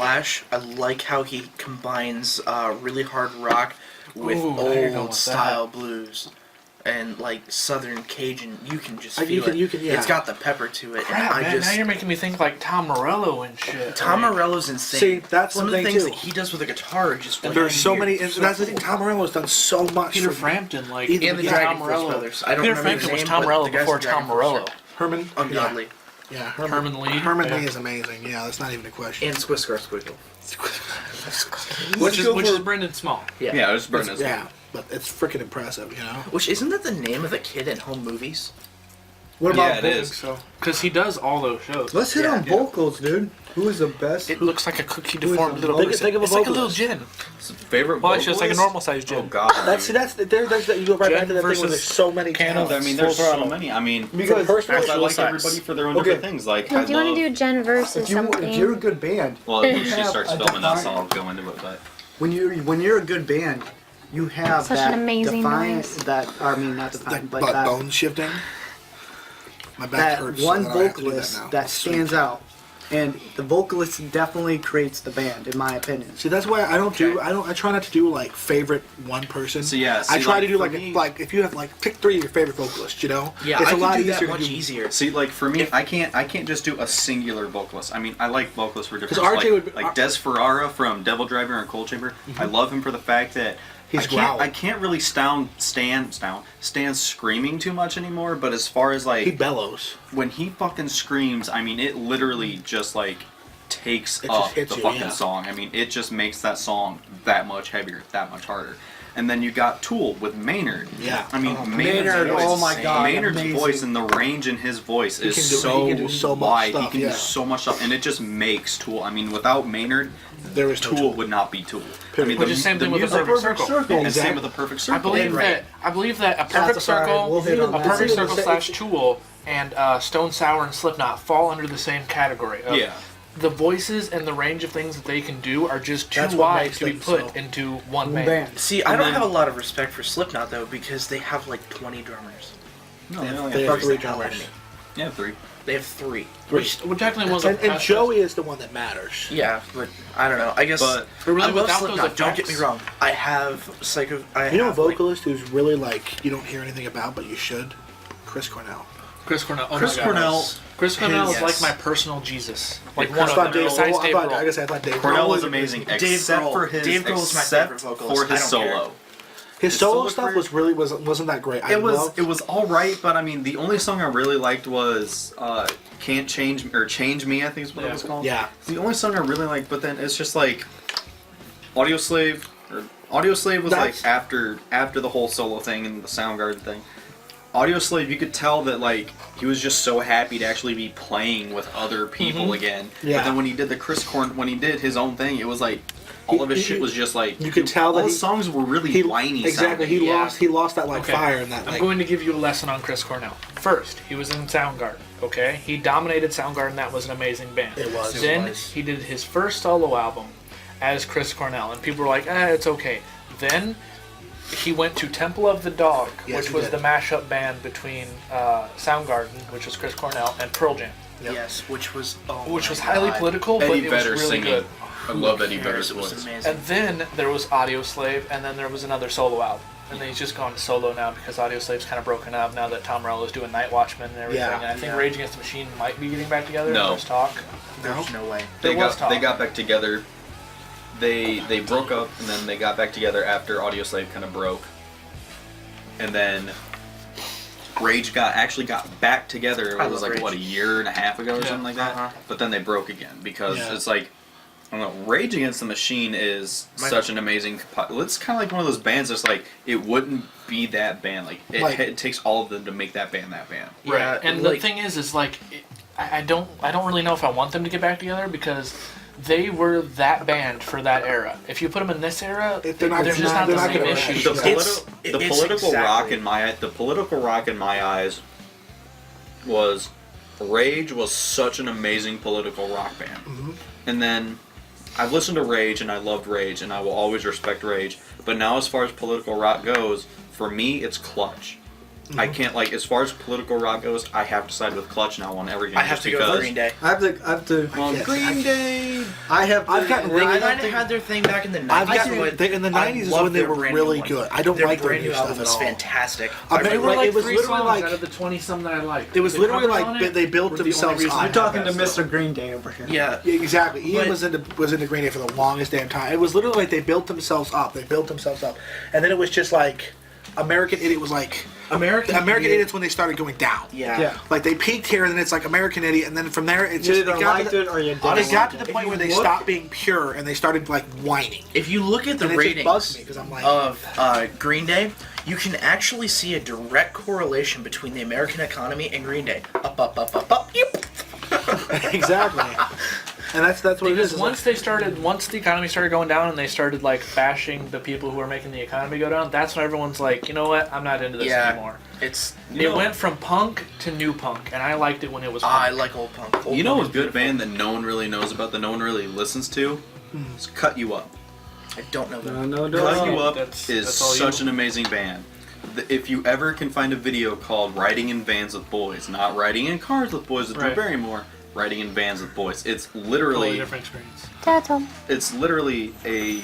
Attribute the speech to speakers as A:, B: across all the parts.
A: Slash, I like how he combines really hard rock with old style blues. And like Southern Cajun, you can just feel it. It's got the pepper to it.
B: Crap, man, now you're making me think like Tom Morello and shit.
A: Tom Morello's insane.
C: See, that's
A: some of the things that he does with a guitar are just.
C: There's so many. And that's the thing. Tom Morello's done so much.
B: Peter Frampton, like
A: and the Dragon Force Brothers. I don't
B: Peter
A: remember
B: Frampton
A: his
B: was
A: name,
B: Tom Morello before Tom Morello.
C: Herman.
A: Ungodly.
C: Yeah,
B: Herman Lee.
C: Herman Lee is amazing. Yeah, that's not even a question.
A: And Squiscar Squiggle.
B: which is Brendan Small.
D: Yeah, it's Brendan Small.
C: Yeah, but it's freaking impressive, you know.
A: Which isn't that the name of the kid in home movies?
C: What about
D: it is.
C: So
B: Because he does all those shows.
E: Let's hit on vocals, dude. Who is the best?
B: It looks like a cookie deformed little.
C: Think of a
B: it's like a little
C: vocalist.
B: gin.
D: Favorite
B: Well, actually, it's like a
D: vocalist?
B: normal sized gin.
D: Oh god.
C: that's you go right back to that thing where there's so many
B: Candle.
C: talents.
D: I mean, there's so many. I mean,
E: Because
D: I like everybody for their own different things. Like,
F: Do you want to do Jen versus
E: if
F: something?
E: you're a good band,
D: well, if she
E: have
D: starts
E: a
D: filming that,
E: defined-
D: I'll go into it. But
E: when you're a good band, you have
F: Such
E: that
F: an amazing
E: defiant,
F: noise.
E: not defiant, but that,
C: bone shifting. My back
E: that
C: hurts.
E: one
C: so I have to do
E: vocalist
C: now.
E: that stands out. And the vocalist definitely creates the band, in my opinion.
C: See, that's why I try not to do like favorite one person.
D: So, yeah,
C: I
D: see,
C: try
D: like,
C: to do
D: for
C: like
D: me-
C: like if you have like pick 3 of your favorite vocalists, you know.
A: Yeah,
C: it's
A: I
C: a lot
A: can do
C: easier
A: that
C: to
A: much
C: do.
A: easier.
D: see, like for me, I can't just do a singular vocalist. I mean, I like vocalists for different.
C: 'Cause RJ
D: like,
C: would-
D: like Des Ferrara from Devil Driver and Cold Chamber. I love him for the fact that
C: He's
D: I
C: growling.
D: can't really stand screaming too much anymore. But as far as like
C: He bellows.
D: when he fucking screams, I mean, it literally just like takes
C: It just
D: up
C: hits
D: the
C: you,
D: fucking
C: yeah.
D: song. I mean, it just makes that song that much heavier, that much harder. And then you got Tool with Maynard.
C: Yeah.
D: I mean,
E: Maynard,
D: voice,
E: oh my God,
D: Maynard's
E: amazing.
D: voice and the range in his voice is
C: he can do so much
D: wide.
C: stuff,
D: he can
C: yeah.
D: do so much stuff, and it just makes Tool. I mean, without Maynard,
C: There is no
D: Tool
C: Tool.
D: would not be Tool.
C: Period.
D: I mean,
B: Which is same thing with the
D: music-
B: Perfect Circle.
D: And same with the Perfect Circle.
B: I believe that a Perfect
E: Pacifier,
B: Circle,
E: we'll hit on
B: a
E: that.
B: Perfect
C: It's
B: Circle
C: the
B: slash
C: same-
B: Tool, and Stone Sour and Slipknot fall under the same category. Of
D: Yeah.
B: The voices and the range of things that they can do are just too
C: That's what
B: wide
C: makes
B: to be
C: them
B: put
C: so-
B: into one
E: Band.
B: band.
A: See, I don't have a lot of respect for Slipknot though because they have like 20 drummers.
D: No,
A: They
D: they only
C: they
D: have
C: have
D: three.
C: three
A: the hell out of
C: drummers.
A: me.
D: Yeah, 3.
A: They have 3.
B: Which technically was
C: And Joey is the one that matters.
A: Yeah, but I don't know. I guess
D: But-
B: really,
A: I love
B: without those
A: Slipknot. Don't get me
B: effects-
A: wrong. I have Psycho.
C: You know a vocalist who's really like you don't hear anything about, but you should? Chris Cornell.
B: Chris Cornell. Oh
D: Chris
B: my God.
D: Cornell.
B: Chris Cornell is
A: Yes.
B: like my personal Jesus. Like
D: Yeah,
B: one
C: I
B: of
C: thought
B: them.
C: Dave,
B: Besides Dave
C: I
B: Grohl.
C: thought Dave
D: Cornell
C: Grohl
D: was amazing,
A: Dave
D: except
A: Grohl.
D: for his
A: Dave Grohl's my
D: except
A: favorite vocalist.
D: for his
A: I don't care.
D: solo.
C: His solo
D: solo
C: stuff
D: career-
C: was really wasn't that great.
D: It was all right, but I mean, the only song I really liked was "Can't Change" or "Change Me," I think is what it was called.
C: Yeah.
D: It's the only song I really liked, but then it's just like Audio Slave was like after the whole solo thing and the Soundgarden thing. Audio Slave, you could tell that like he was just so happy to actually be playing with other people again.
C: Yeah.
D: But then when he did when he did his own thing, it was like all of his shit was just like
C: you could tell
D: all
C: that
D: his songs were really whiny.
C: Exactly.
D: sounding.
C: He lost that like
B: Okay.
C: fire in that.
B: I'm
C: Like,
B: going to give you a lesson on Chris Cornell. First, he was in Soundgarden. Okay, he dominated Soundgarden. That was an amazing band.
C: It was.
B: Then he did his first solo album as Chris Cornell, and people were like, it's okay. Then he went to Temple of the Dog,
C: Yes,
B: which
C: he
B: was
C: did.
B: the mashup band between Soundgarden, which was Chris Cornell, and Pearl Jam,
A: Yes, which was
B: highly political, but
D: Eddie
B: it was
D: Vedder
B: really
D: singing.
B: good.
D: I love Eddie
A: It
D: Vedder's
A: was
D: voice.
A: amazing.
B: And then there was Audio Slave, and then there was another solo album. And then he's just gone solo now because Audio Slave's kind of broken up now that Tom Morello's doing Night Watchman and everything.
C: Yeah.
B: And I think
A: Yeah.
B: Rage Against the Machine might be getting back together.
D: No.
B: There's talk.
A: There's no way.
D: They
B: There was
D: got
B: talk.
D: they got back together. They broke up and then they got back together after Audio Slave kind of broke. And then Rage got back together. It
A: I
D: was
A: love
D: like
A: Rage.
D: a year and a half ago or something like that.
A: Uh-huh.
D: But then they broke again because
C: Yeah.
D: it's like I don't know. Rage Against the Machine is
A: My-
D: such an amazing. It's kind of like one of those bands that's like it wouldn't be that band. Like it takes all of them to make that band that band.
A: Yeah,
B: Right. And
A: like-
B: the thing is like, I don't really know if I want them to get back together because they were that band for that era. If you put them in this era,
C: They're not-
B: there's just
C: they're
B: not the
C: not
B: same
C: gonna
B: issues.
C: match.
D: The,
A: It's-
D: the
A: it's
D: political rock
A: exactly-
D: in my eyes was Rage was such an amazing political rock band.
C: Mm-hmm.
D: And then I've listened to Rage and I loved Rage and I will always respect Rage. But now as far as political rock goes, for me it's Clutch. I can't like as far as political rock goes. I have to side with Clutch now on everything.
A: I have to go with Green Day.
E: I have to.
D: Green Day.
E: I've gotten
A: They kind of had their thing back in the 90s.
C: In the 90s is when they were really good. I don't like their new stuff at all.
A: It was fantastic.
B: They were like
C: it was
B: 3
C: literally
B: songs
C: like
B: out of the 20-some that I liked.
C: it was
B: The
C: literally
B: covers on
C: like
B: it
C: they built
B: were the only
C: themselves
B: reason
C: up.
E: You're talking to Mr. Green Day over here.
A: Yeah.
C: Yeah, exactly. Ian
A: But-
C: was into Green Day for the longest damn time. It was literally like they built themselves up. And then it was just like American Idiot was like American Idiot's when they started going down.
A: Yeah.
C: Like they peaked here, and then it's like American Idiot, and then from there it's
E: You
C: just
E: either liked it or you didn't.
C: They got to
E: like
C: the
E: it.
C: point where they stopped being pure and they started like whining.
A: If you look at the
C: And it just bugs
A: ratings
C: me because I'm like,
A: of Green Day, you can actually see a direct correlation between the American economy and Green Day. Up, up, up, up, up. Yep.
C: exactly. And that's what it
B: Because
C: is.
B: once the economy started going down and they started like bashing the people who were making the economy go down, that's when everyone's like, you know what, I'm not into this anymore.
A: It
B: went from punk to new punk, and I liked it when it was punk.
A: I like old punk.
D: You know a good band that no one really knows about, that no one really listens to? It's Cut You Up.
A: I don't know that.
E: No,
D: Cut You Up
B: That's
D: is
B: all
D: such an amazing band. If you ever can find a video called Riding in Vans with Boys, not Riding in Cars with Boys with Drew
B: Right.
D: Barrymore, Riding in Vans with Boys. It's
B: Totally
D: literally
B: different experience.
D: it's literally a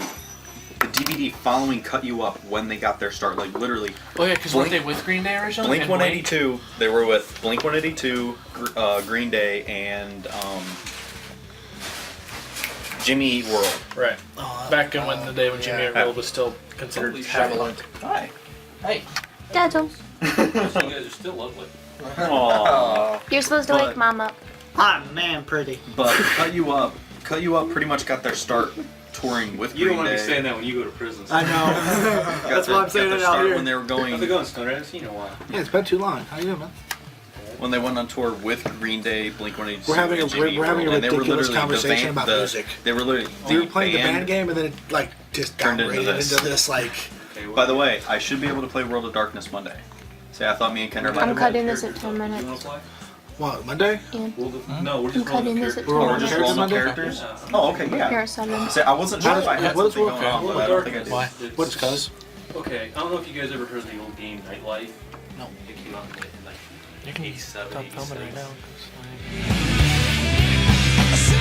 D: DVD following Cut You Up when they got their start. Like literally
B: Oh yeah, because weren't they with Green Day originally?
D: Blink
B: And
D: 182. They were with Blink 182, Green Day, and Jimmy Eat World.
B: Right. Back in when the day when Jimmy Eat World was still considered prevalent.
A: Hi. Hey.
F: Dazzle.
G: You guys are still lovely.
D: Aww.
F: You're supposed to wake mom up.
E: Hot man, pretty.
D: But Cut You Up pretty much got their start touring with
G: You
D: Green
G: don't want to
D: Day.
G: be saying that when you go to prison.
E: I know. That's why I'm saying
D: got
E: it
D: their
E: out
D: start
E: here.
D: when they were going.
G: How's it going, Stone? I haven't seen you in a while.
C: Yeah, it's been too long. How you doing, man?
D: When they went on tour with Green Day, Blink 182,
C: We're having a-
D: and Jimmy
C: we're having a
D: Eat World, and they were
C: ridiculous
D: literally
C: conversation about music.
D: They were literally
C: We were playing the band game, and then it like just
D: Turned into
C: downgraded
D: this.
C: into this like.
G: Okay,
D: By the way, I should be able to play World of Darkness Monday. See, I thought me and Kendra might
F: I'm
D: have
F: cutting this at 10
G: You want
F: minutes.
G: to play?
C: What, Monday?
G: No, we're just
F: I'm cutting
G: rolling
F: this at
G: characters.
F: 10
C: We're
D: We're just
F: minutes.
D: rolling the
C: Characters
D: characters.
G: Yeah.
D: Oh, okay,
F: Here
D: yeah.
F: are 7.
D: See, I wasn't sure if I had
C: What is
D: something
C: World
D: going on, but I don't think I did.
B: Why?
C: What's cuz?
G: Okay, I don't know if you guys ever heard of the old game Nightlife.
B: No.
G: It came out in like
B: You can
G: 87,
B: stop filming right
G: 86.
B: now. 'cause I-